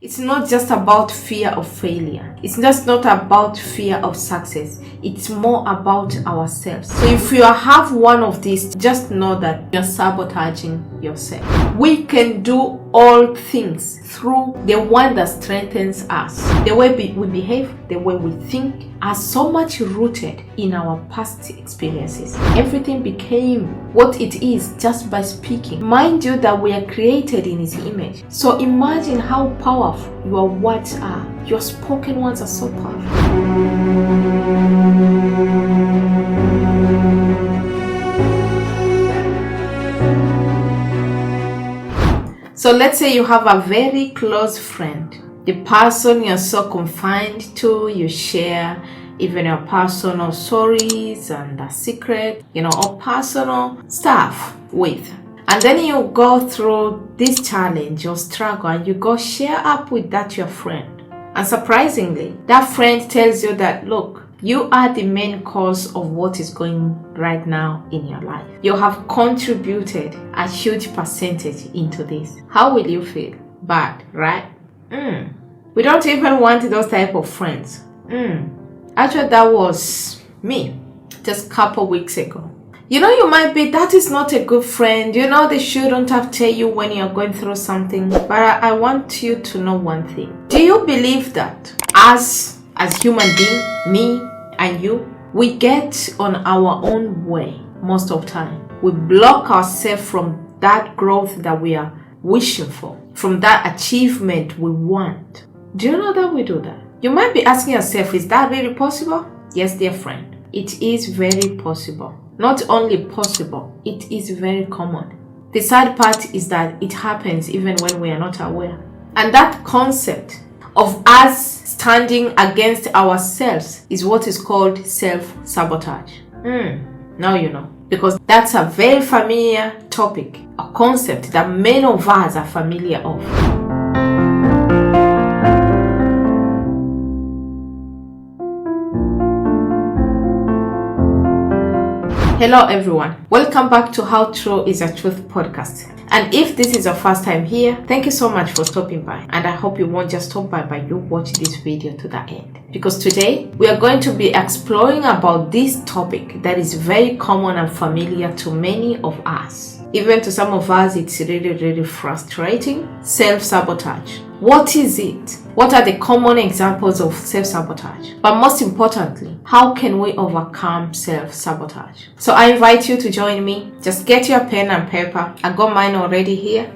It's not just about fear of failure. It's just not about fear of success. It's more about ourselves. So if you have one of these, just know that you're sabotaging yourself. We can do all things through the one that strengthens us. The way we behave, the way we think, are so much rooted in our past experiences. Everything became what it is just by speaking. Mind you that we are created in His image. So imagine how powerful your words are. Your spoken words are so powerful. So let's say you have a very close friend. The person you're so confined to, you share even your personal stories and secret, or personal stuff with. And then you go through this challenge or struggle and you go share up with that your friend. And surprisingly, that friend tells you that, look, you are the main cause of what is going right now in your life. You have contributed a huge percentage into this. How will you feel? Bad, right? We don't even want those type of friends. Actually, that was me just a couple weeks ago. You might be, that is not a good friend. They shouldn't have told you when you're going through something. But I want you to know one thing. Do you believe that as human being, me and you, we get on our own way most of the time? We block ourselves from that growth that we are wishing for, from that achievement we want. Do you know that we do that? You might be asking yourself, is that really possible? Yes, dear friend, it is very possible. Not only possible, it is very common. The sad part is that it happens even when we are not aware. And that concept of us standing against ourselves is what is called self-sabotage. Now you know. Because that's a very familiar topic, a concept that many of us are familiar of. Hello everyone, welcome back to How True is a Truth podcast. And if this is your first time here, thank you so much for stopping by. And I hope you won't just stop by, but you watch this video to the end. Because today, we are going to be exploring about this topic that is very common and familiar to many of us. Even to some of us, it's really, really frustrating. Self-sabotage. What is it? What are the common examples of self-sabotage? But most importantly, how can we overcome self-sabotage? So I invite you to join me. Just get your pen and paper. I got mine already here.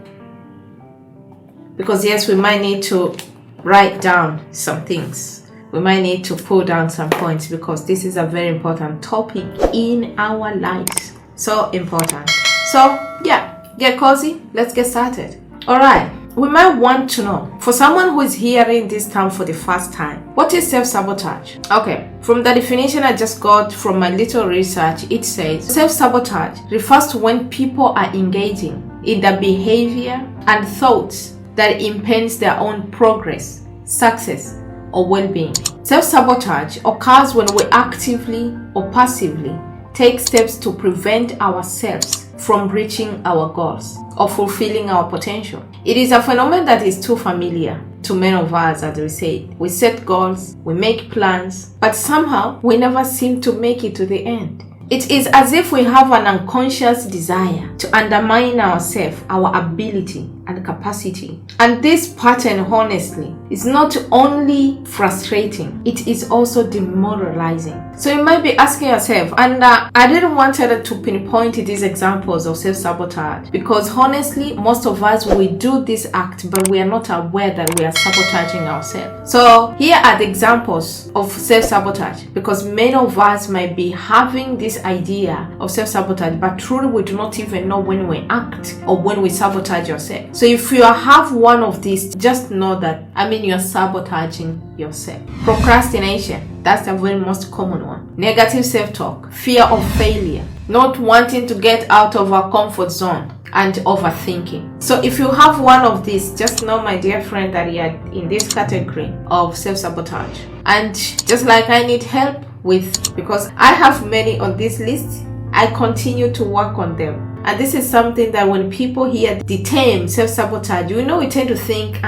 Because yes, we might need to write down some things. We might need to pull down some points because this is a very important topic in our lives. So important. So yeah, get cozy. Let's get started. All right. We might want to know, for someone who is hearing this term for the first time, what is self-sabotage? Okay, from the definition I just got from my little research, it says self-sabotage refers to when people are engaging in the behavior and thoughts that impede their own progress, success, or well-being. Self-sabotage occurs when we actively or passively take steps to prevent ourselves from reaching our goals or fulfilling our potential. It is a phenomenon that is too familiar to many of us, as we say. We set goals, we make plans, but somehow we never seem to make it to the end. It is as if we have an unconscious desire to undermine ourselves, our ability and capacity. And this pattern, honestly, is not only frustrating, it is also demoralizing. So you might be asking yourself, and I didn't want to pinpoint these examples of self-sabotage because honestly, most of us, we do this act, but we are not aware that we are sabotaging ourselves. So here are the examples of self-sabotage because many of us might be having this idea of self-sabotage, but truly we do not even know when we act or when we sabotage ourselves. So if you have one of these, just know that, you're sabotaging yourself. Procrastination, that's the very most common one. Negative self-talk, fear of failure, not wanting to get out of our comfort zone, and overthinking. So if you have one of these, just know, my dear friend, that you are in this category of self-sabotage. And just like I need help with, because I have many on this list, I continue to work on them. And this is something that when people hear the term self-sabotage, we tend to think,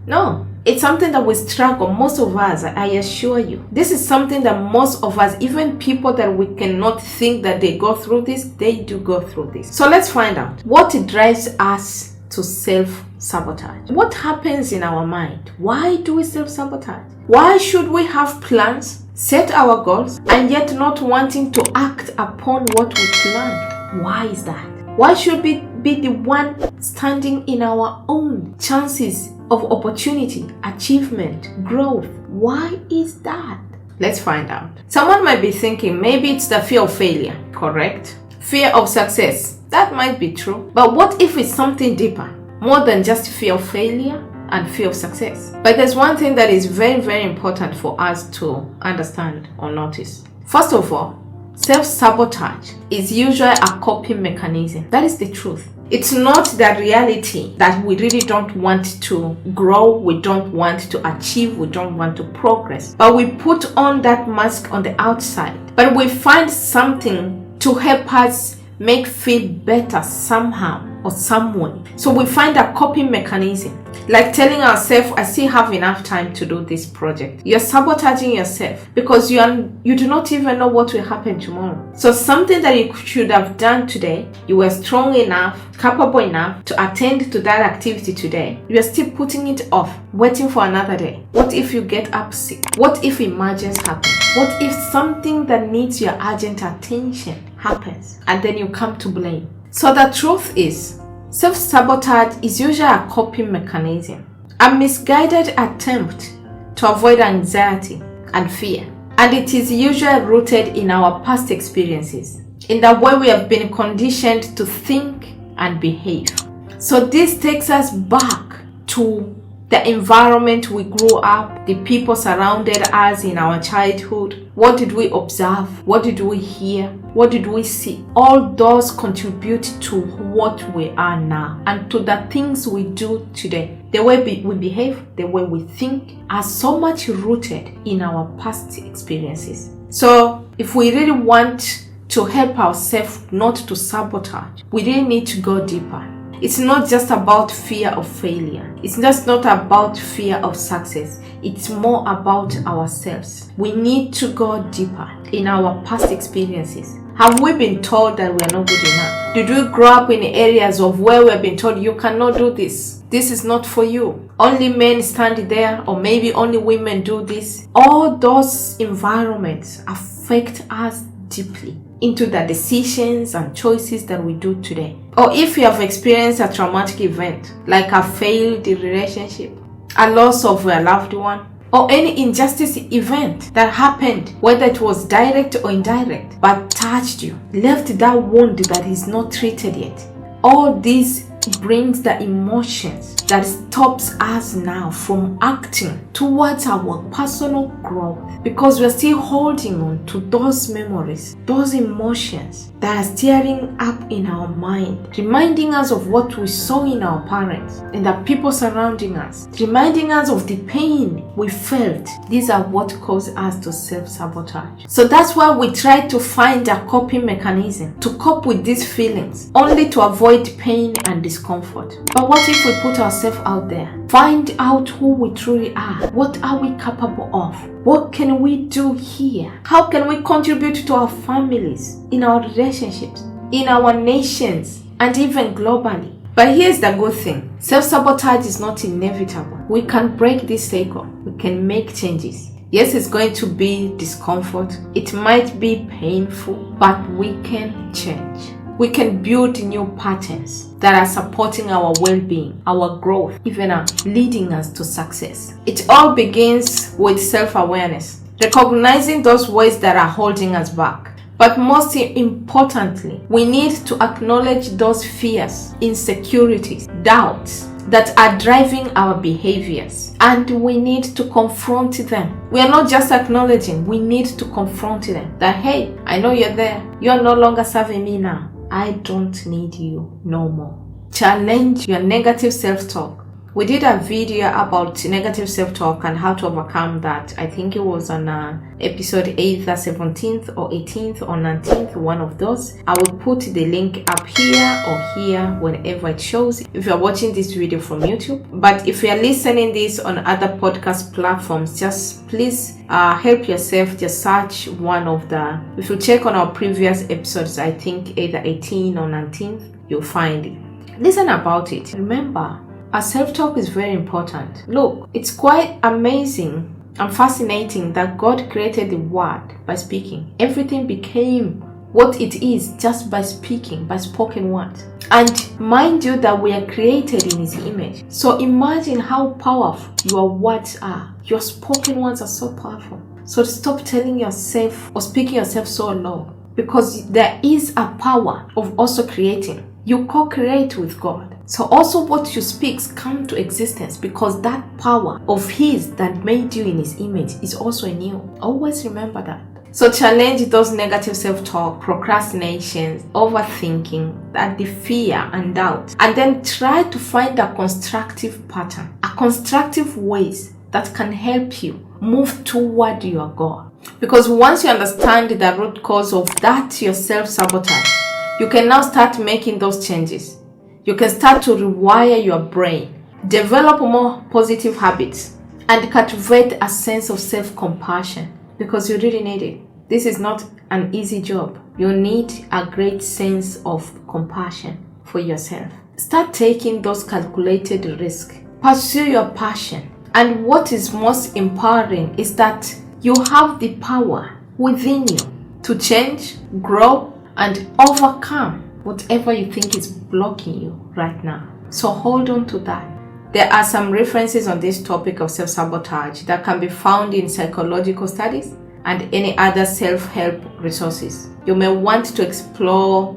No, it's something that we struggle, most of us, I assure you. This is something that most of us, even people that we cannot think that they go through this, they do go through this. So let's find out what drives us to self-sabotage. What happens in our mind? Why do we self-sabotage? Why should we have plans, set our goals, and yet not wanting to act upon what we planned? Why is that? Why should we be the one standing in our own chances of opportunity, achievement, growth? Why is that? Let's find out. Someone might be thinking maybe it's the fear of failure, correct? Fear of success. That might be true. But what if it's something deeper, more than just fear of failure and fear of success? But there's one thing that is very, very important for us to understand or notice. First of all, self-sabotage is usually a coping mechanism. That is the truth. It's not the reality that we really don't want to grow, we don't want to achieve, we don't want to progress. But we put on that mask on the outside. But we find something to help us make feel better somehow or some way. So we find a coping mechanism. Like telling ourselves, I still have enough time to do this project. You're sabotaging yourself because you do not even know what will happen tomorrow. So something that you should have done today, you were strong enough, capable enough to attend to that activity today. You are still putting it off, waiting for another day. What if you get up sick? What if emergency happens? What if something that needs your urgent attention happens and then you come to blame? So the truth is, self-sabotage is usually a coping mechanism, a misguided attempt to avoid anxiety and fear. And it is usually rooted in our past experiences, in the way we have been conditioned to think and behave. So this takes us back to the environment we grew up, the people surrounded us in our childhood. What did we observe? What did we hear? What did we see? All those contribute to what we are now and to the things we do today. The way we behave, the way we think are so much rooted in our past experiences. So if we really want to help ourselves not to sabotage, we really need to go deeper. It's not just about fear of failure. It's just not about fear of success. It's more about ourselves. We need to go deeper in our past experiences. Have we been told that we are not good enough? Did we grow up in areas of where we have been told you cannot do this? This is not for you. Only men stand there, or maybe only women do this. All those environments affect us deeply into the decisions and choices that we do today. Or if you have experienced a traumatic event, like a failed relationship, a loss of a loved one, or any injustice event that happened, whether it was direct or indirect, but touched you, left that wound that is not treated yet. All this brings the emotions that stops us now from acting towards our personal growth, because we're still holding on to those memories, those emotions that are stirring up in our mind, reminding us of what we saw in our parents and the people surrounding us, reminding us of the pain we felt. These are what cause us to self-sabotage. So that's why we try to find a coping mechanism to cope with these feelings, only to avoid pain and discomfort. But what if we put ourselves out there? Find out who we truly are. What are we capable of? What can we do here? How can we contribute to our families, in our relationships, in our nations, and even globally? But here's the good thing. Self-sabotage is not inevitable. We can break this cycle. We can make changes. Yes, it's going to be discomfort. It might be painful, but we can change. We can build new patterns that are supporting our well-being, our growth, even leading us to success. It all begins with self-awareness, recognizing those ways that are holding us back. But most importantly, we need to acknowledge those fears, insecurities, doubts that are driving our behaviors, and we need to confront them. We are not just acknowledging, we need to confront them. That, hey, I know you're there. You're no longer serving me now. I don't need you no more. Challenge your negative self-talk. We did a video about negative self-talk and how to overcome that. I think it was on episode either 17th or 18th or 19th, one of those. I will put the link up here or here whenever it shows if you're watching this video from YouTube. But if you're listening this on other podcast platforms, just please help yourself. Just search one of the, if you check on our previous episodes, I think either 18 or 19th, you'll find it. Listen about it. Remember, our self-talk is very important. Look, it's quite amazing and fascinating that God created the word by speaking. Everything became what it is just by speaking, by spoken words. And mind you that we are created in His image. So imagine how powerful your words are. Your spoken words are so powerful. So stop telling yourself or speaking yourself so low, because there is a power of also creating. You co-create with God. So also what you speak come to existence, because that power of His that made you in His image is also in you. Always remember that. So challenge those negative self-talk, procrastinations, overthinking, that the fear and doubt. And then try to find a constructive pattern, a constructive ways that can help you move toward your goal. Because once you understand the root cause of that, your self-sabotage, you can now start making those changes. You can start to rewire your brain, develop more positive habits, and cultivate a sense of self-compassion, because you really need it. This is not an easy job. You need a great sense of compassion for yourself. Start taking those calculated risks. Pursue your passion. And what is most empowering is that you have the power within you to change, grow, and overcome whatever you think is blocking you right now. So hold on to that. There are some references on this topic of self-sabotage that can be found in psychological studies and any other self-help resources. You may want to explore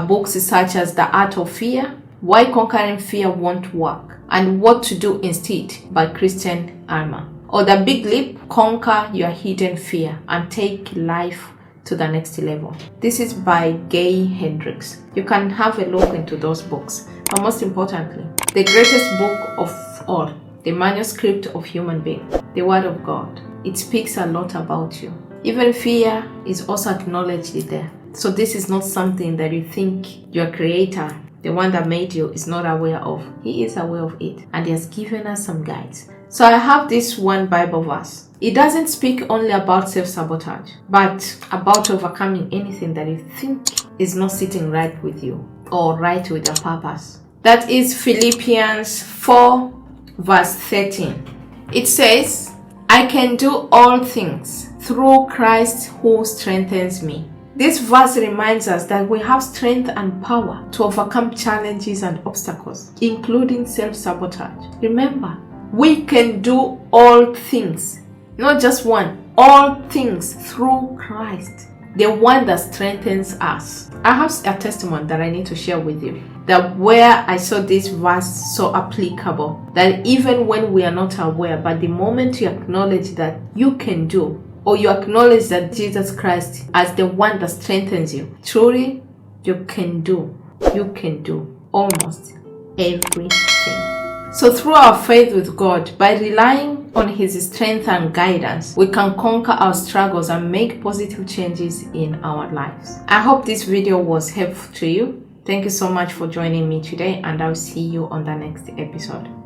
books such as The Art of Fear, Why Conquering Fear Won't Work, and What to Do Instead by Kristen Armour, or The Big Leap, Conquer Your Hidden Fear and Take Life to the Next Level. This is by Gay Hendricks. You can have a look into those books. But most importantly, the greatest book of all, the manuscript of human being, the Word of God. It speaks a lot about you. Even fear is also acknowledged there. So this is not something that you think your Creator, the one that made you, is not aware of. He is aware of it, and He has given us some guides. So I have this one Bible verse. It doesn't speak only about self-sabotage, but about overcoming anything that you think is not sitting right with you or right with your purpose. That is Philippians 4 verse 13. It says, I can do all things through Christ who strengthens me. This verse reminds us that we have strength and power to overcome challenges and obstacles, including self-sabotage. Remember, we can do all things, not just one, all things through Christ, the one that strengthens us. I have a testimony that I need to share with you, that where I saw this verse so applicable, that even when we are not aware, but the moment you acknowledge that you can do, or you acknowledge that Jesus Christ as the one that strengthens you, truly you can do almost everything. So through our faith with God, by relying on His strength and guidance, we can conquer our struggles and make positive changes in our lives. I hope this video was helpful to you. Thank you so much for joining me today, and I'll see you on the next episode.